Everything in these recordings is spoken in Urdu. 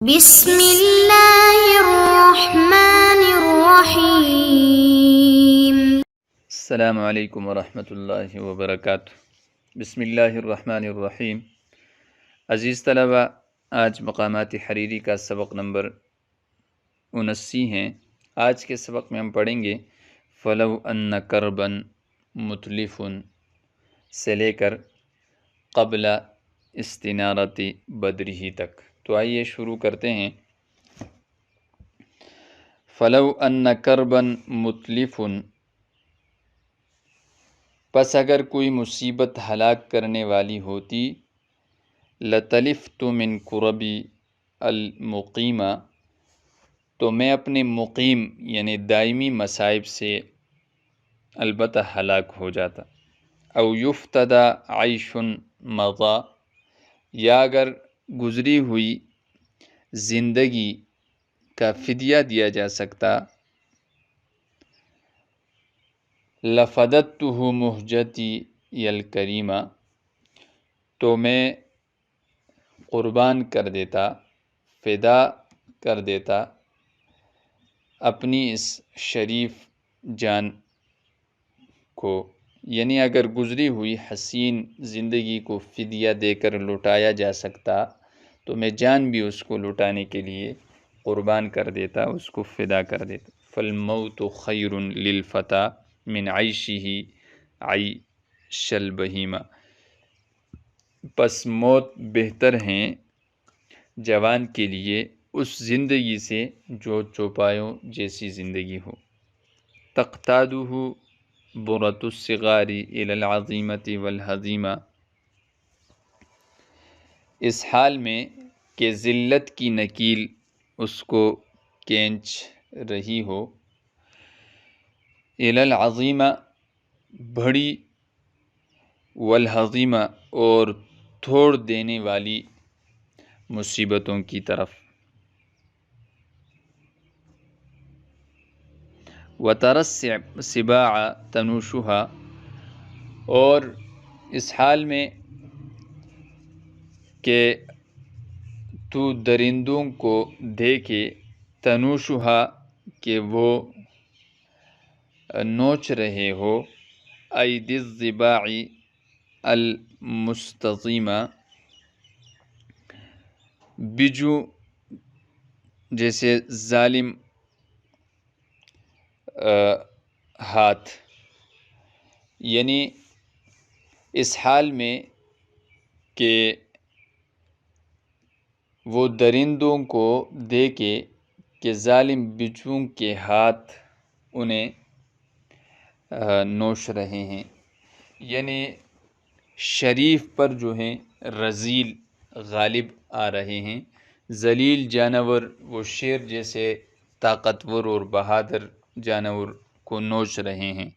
بسم اللہ الرحمن الرحیم۔ السلام علیکم ورحمۃ اللہ وبرکاتہ۔ بسم اللہ الرحمن الرحیم۔ عزیز طلبہ، آج مقامات حریری کا سبق نمبر 79 ہیں۔ آج کے سبق میں ہم پڑھیں گے فلو ان کربن متلف سے لے کر قبل استنارت بدرہ تک۔ تو آئیے شروع کرتے ہیں۔ فلو ان کربن متلف، پس اگر کوئی مصیبت ہلاک کرنے والی ہوتی، لتلفت من کربی المقیمہ، تو میں اپنے مقیم یعنی دائمی مصائب سے البتہ ہلاک ہو جاتا۔ او یفتدی عیش مضی، یا اگر گزری ہوئی زندگی کا فدیہ دیا جا سکتا، لفددتہ مہجتی الکریمہ، تو میں قربان کر دیتا، فدا کر دیتا اپنی اس شریف جان کو، یعنی اگر گزری ہوئی حسین زندگی کو فدیہ دے کر لٹایا جا سکتا تو میں جان بھی اس کو لٹانے کے لیے قربان کر دیتا، اس کو فدا کر دیتا۔ فالموت خیر للفتى من عیشہ عیش البہیمہ، پس موت بہتر ہیں جوان کے لیے اس زندگی سے جو چوپایوں جیسی زندگی ہو۔ تقتادہ برۃ الصغار الی العظیمۃ والہزیمہ، اس حال میں کہ ذلت کی نکیل اس کو کھینچ رہی ہو، الی العظیمہ بڑی، والہزیمہ اور توڑ دینے والی مصیبتوں کی طرف۔ وَتَرَى السِّبَاعَ تَنُوشُهَا، اور اس حال میں کہ تو درندوں کو دیکھے، تنوشها کہ وہ نوچ رہے ہو، ایدی الضباع المستضیمہ، بجو جیسے ظالم ہاتھ، یعنی اس حال میں کہ وہ درندوں کو دیکھے کہ ظالم بچھوؤں کے ہاتھ انہیں نوش رہے ہیں، یعنی شریف پر جو ہیں رذیل غالب آ رہے ہیں، ذلیل جانور وہ شیر جیسے طاقتور اور بہادر جانور کو نوچ رہے ہیں۔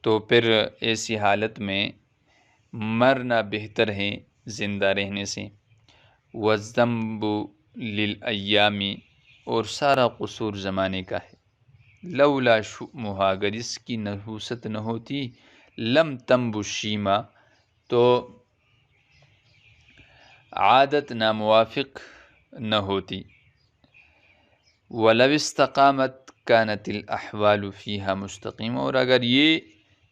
تو پھر ایسی حالت میں مرنا بہتر ہے زندہ رہنے سے۔ والذنب للایام، اور سارا قصور زمانے کا ہے۔ لولا شؤمها، اگر اس کی نحوست نہ ہوتی، لم تنب الشیما، تو عادت ناموافق نہ ہوتی۔ ولو استقامت كانت الاحوال فيها مستقیمہ، اور اگر یہ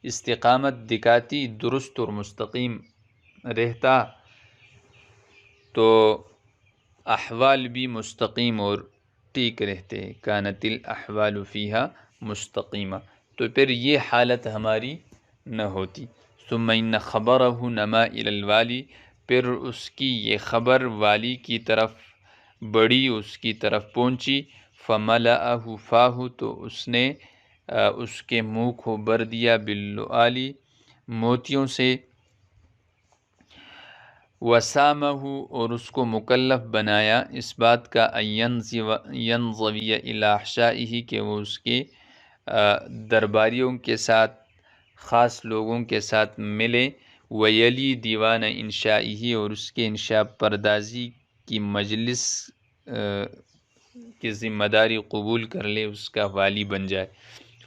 استقامت دکھاتی، درست اور مستقیم رہتا، تو احوال بھی مستقیم اور ٹھیک رہتے۔ كانت الاحوال فيها مستقیمہ، تو پھر یہ حالت ہماری نہ ہوتی۔ ثم ان خبرہ نما الى الوالی، پھر اس کی یہ خبر والی کی طرف بڑھی، اس کی طرف پہنچی۔ فملأہ فاہ، تو اس نے اس کے منہ کو بھر دیا، باللؤلی، موتیوں سے۔ وسامہ، اور اس کو مکلف بنایا اس بات کا، ان ینضوی الی احشائہ، کہ وہ اس کے درباریوں کے ساتھ، خاص لوگوں کے ساتھ ملے، ویلی دیوان انشائہ، اور اس کے انشاء پردازی کی مجلس کی ذمہ داری قبول کر لے، اس کا والی بن جائے۔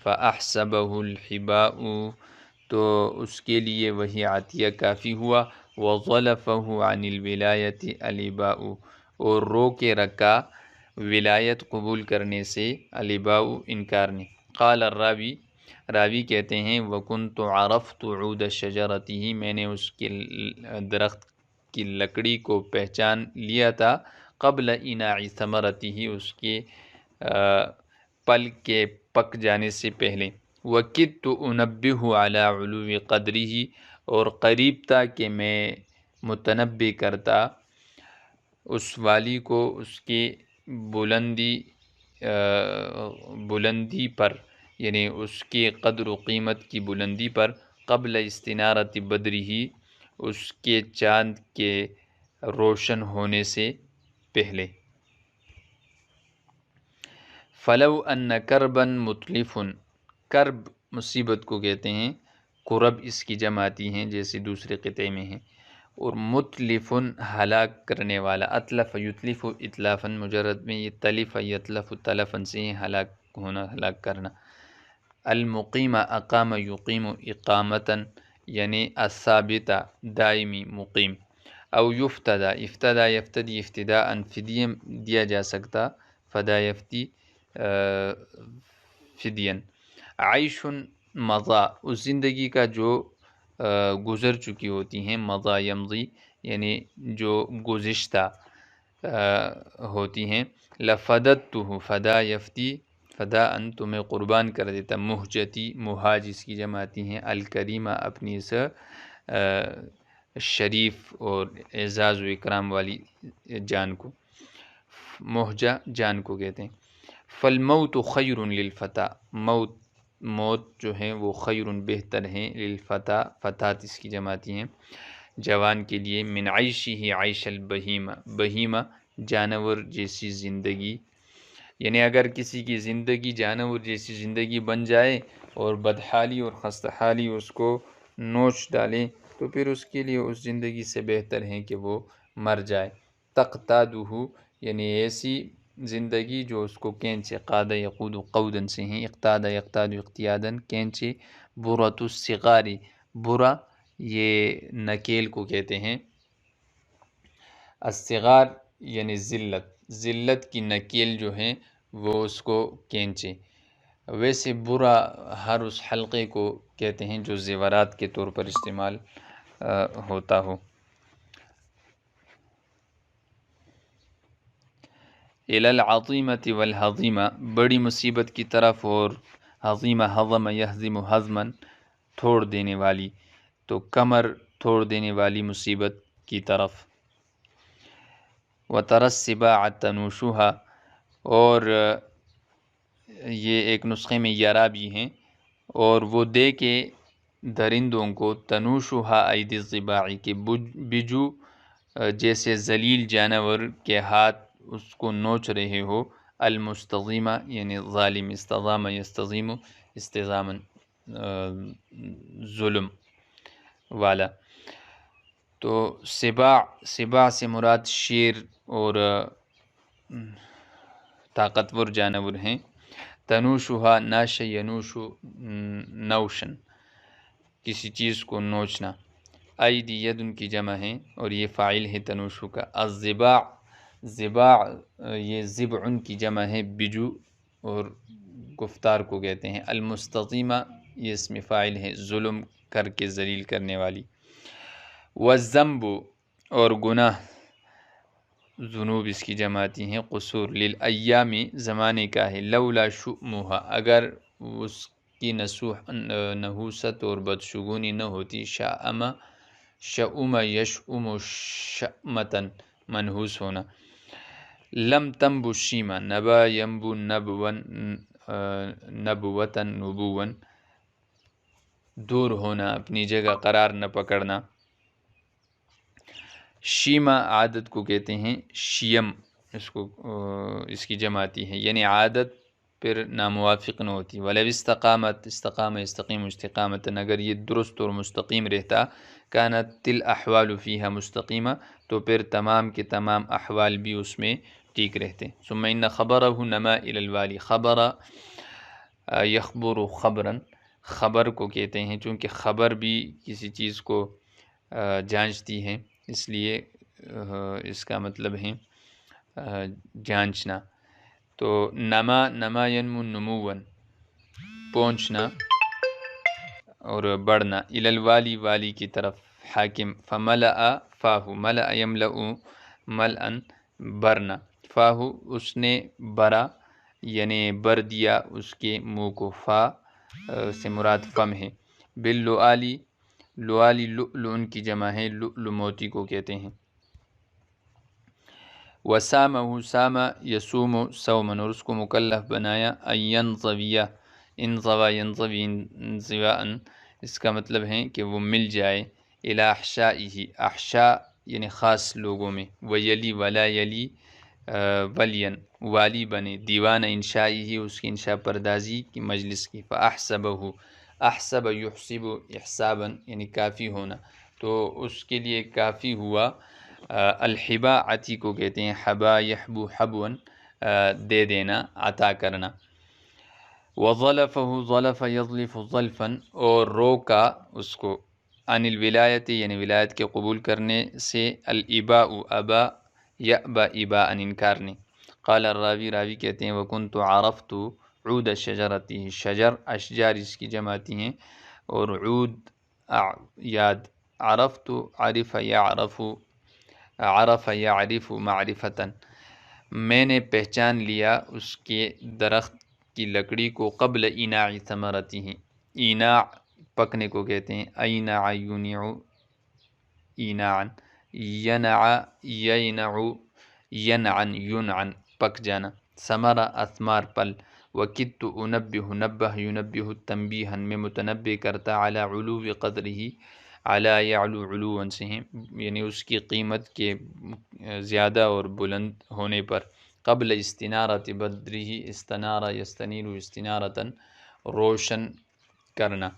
فاحسبہ الحباء، تو اس کے لیے وہی عطیہ کافی ہوا۔ وظلفہ عن الولایۃ الاباء، اور رو کے رکھا ولایت قبول کرنے سے، الاباء انکار نے۔ قال الراوی، راوی کہتے ہیں وَكُنْتُ عَرَفْتُ عُودَ شَجَرَتِهِ، میں نے اس کے درخت کی لکڑی کو پہچان لیا تھا، قبل اناع ثمرتہ، اس کے پل کے پک جانے سے پہلے، وَكِدْتُ أُنَبِّهُ عَلَى عُلُوِّ قَدْرِهِ، اور قریب تھا کہ میں متنبہ کرتا اس والی کو اس کی بلندی پر، یعنی اس کی قدر و قیمت کی بلندی پر، قبل استنارت بدرہ، اس کے چاند کے روشن ہونے سے پہلے۔ فلو ان کربا متلف، کرب مصیبت کو کہتے ہیں، قرب اس کی جمع آتی ہیں جیسے دوسرے قطعے میں ہیں، اور متلف ہلاک کرنے والا، اتلف یتلف اتلافا، مجرد میں یہ تلف یتلف تلفا سے ہلاک ہونا، ہلاک کرنا۔ المقیم اقام یقیم اقامتا، یعنی الثابتہ دائمی مقیم۔ او یفتدا، افتدا یفتدی افتداء، فدیہ دیا جا سکتا، فدا یفتی فدین۔ عیش مضا، اس زندگی کا جو گزر چکی ہوتی ہیں، مضا یمضی یعنی جو گزشتہ ہوتی ہیں۔ لفددتہ، فدا یفتی فدا ان، تمہیں قربان کر دیتا، مہجتی مہاج اس کی جمع آتی ہیں، الکریمہ اپنی اس شریف اور اعزاز و اکرام والی جان کو، مہجہ جان کو کہتے ہیں۔ فالموت خیر للفتى، موت جو ہیں وہ خیر بہتر ہیں، للفتى فتات اس کی جمع آتی ہیں، جوان کے لیے، من عیشہ عیش البہیمہ، بہیمہ جانور جیسی زندگی، یعنی اگر کسی کی زندگی جانور جیسی زندگی بن جائے اور بدحالی اور خستحالی اس کو نوچ ڈالے، تو پھر اس کے لیے اس زندگی سے بہتر ہے کہ وہ مر جائے۔ تقتادہ، یعنی ایسی زندگی جو اس کو کینچے، قاد یقود قودن سے ہیں، اقتاد یقتاد اقتیادن کینچے۔ برۃ الصغار، برا یہ نکیل کو کہتے ہیں، الصغار یعنی ذلت، ذلت کی نکیل جو ہیں وہ اس کو کینچے۔ ویسے برا ہر اس حلقے کو کہتے ہیں جو زیورات کے طور پر استعمال ہوتا ہو۔ الی العظیمۃ والحظیمہ، بڑی مصیبت کی طرف، اور حظیمہ حظم یحظم حظما توڑ دینے والی، تو کمر توڑ دینے والی مصیبت کی طرف۔ وتری السباع تنوشها، اور یہ ایک نسخے میں یرا بھی ہیں، اور وہ دے کے درندوں کو، تنوشها ایدی الضباع، کے بجو جیسے ذلیل جانور کے ہاتھ اس کو نوچ رہے ہو، المستظیمہ یعنی ظالم، استظام یستظیم استظاما ظلم والا۔ تو سباع سے مراد شیر اور طاقتور جانور ہیں۔ تنوشها ناش ینوش نوشن، کسی چیز کو نوچنا۔ ایدی یدن کی جمع ہے اور یہ فاعل ہے تنوشو کا۔ الضباع، ضباع یہ ضبع کی جمع ہے، بجو اور گفتار کو کہتے ہیں۔ المستظیمہ یہ اسم فاعل ہے، ظلم کر کے ذلیل کرنے والی۔ والذنب، اور گناہ، ذنوب اس کی جمع آتی ہیں، قصور۔ للایام، زمانے کا ہے، لولا شؤمها، اگر اس کی نحوست اور بدشگونی نہ ہوتی، شاءم شؤم یشؤم شأمتا منحوس ہونا۔ لم تنبو الشیمہ، نبا ینبو نبوا نبوتا نبوا، دور ہونا، اپنی جگہ قرار نہ پکڑنا۔ شیمہ عادت کو کہتے ہیں، شیم اس کی جمع آتی ہے، یعنی عادت پھر ناموافق نہ ہوتی۔ وَلَوِ اسْتَقَامَتْ، استقام یستقیم استقامتاً، اگر یہ درست اور مستقیم رہتا، كانت الاحوال فیہا مستقیمہ، تو پھر تمام کے تمام احوال بھی اس میں ٹھیک رہتے۔ ثم ان خبرہ نما الی الوالی، خبر یخبر خبراً، خبر کو کہتے ہیں چونکہ خبر بھی کسی چیز کو جانچتی ہے، اس لیے اس کا مطلب ہے جانچنا. تو نما ینمو نمون پہنچنا اور بڑھنا. الالوالی والی کی طرف. حاکم فملأ فاہو ملأ یملأ ملأ برنا. فاہو اس نے برا یعنی بر دیا اس کے منہ کو. فا سے مراد فم ہے. باللؤالی لؤالی لؤلؤن کی جمع ہے، لؤلؤ موتی کو کہتے ہیں. وسامہ سامہ یسوم صومن اور اس کو مکلف بنایا. ینظویہ انظوا ینظوی انظواء اس کا مطلب ہے کہ وہ مل جائے. الی احشائہ احشاء یعنی خاص لوگوں میں. ویلی ولا یلی ولین والی بنے. دیوان انشائہ اس کی انشاء پردازی کی مجلس کی. فاحسبہ احسب یحسب احسابا یعنی کافی ہونا، تو اس کے لیے کافی ہوا. الحبا عطی کو کہتے ہیں. حبا یحبو حبوا دے دینا، عطا کرنا. وظلفہ ظلف یظلف ظلفا اور روکا اس کو. عن الولایت یعنی ولایت کے قبول کرنے سے. الاباء ابا یأبا اباء انکار نے. قال الراوی راوی کہتے ہیں وکنت عرفت عود شجرتی شجر اشجار اس کی جماتی ہیں اور عود یاد. عرفت عرف یعرف عرف یعرف معرفتا میں نے پہچان لیا اس کے درخت کی لکڑی کو. قبل ایناع ثمرتہ ایناع پکنے کو کہتے ہیں. اینع ینع ایناعا ینع ینع ینعا ینعا پک جانا. ثمرہ اثمار پل. وکدت انبہ نبہ ینبہ تنبیہا میں متنبہ کرتا. علی علو قدرہ علی یعلو علوا سے ہیں یعنی اس کی قیمت کے زیادہ اور بلند ہونے پر. قبل استنارۃ بدرہ استنارہ یستنیر استنارۃ روشن کرنا.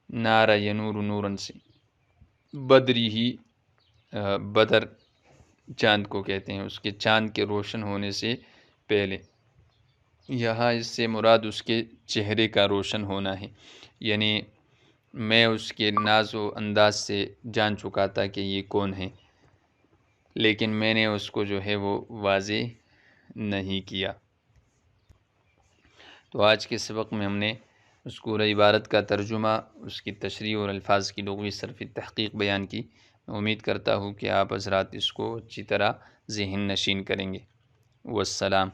نار ینور نورن سے. بدرہ بدر چاند کو کہتے ہیں، اس کے چاند کے روشن ہونے سے پہلے. یہاں اس سے مراد اس کے چہرے کا روشن ہونا ہے، یعنی میں اس کے ناز و انداز سے جان چکا تھا کہ یہ کون ہے، لیکن میں نے اس کو جو ہے وہ واضح نہیں کیا. تو آج کے سبق میں ہم نے مذکورہ عبارت کا ترجمہ، اس کی تشریح اور الفاظ کی لغوی صرفی تحقیق بیان کی. میں امید کرتا ہوں کہ آپ حضرات اس کو اچھی طرح ذہن نشین کریں گے. والسلام.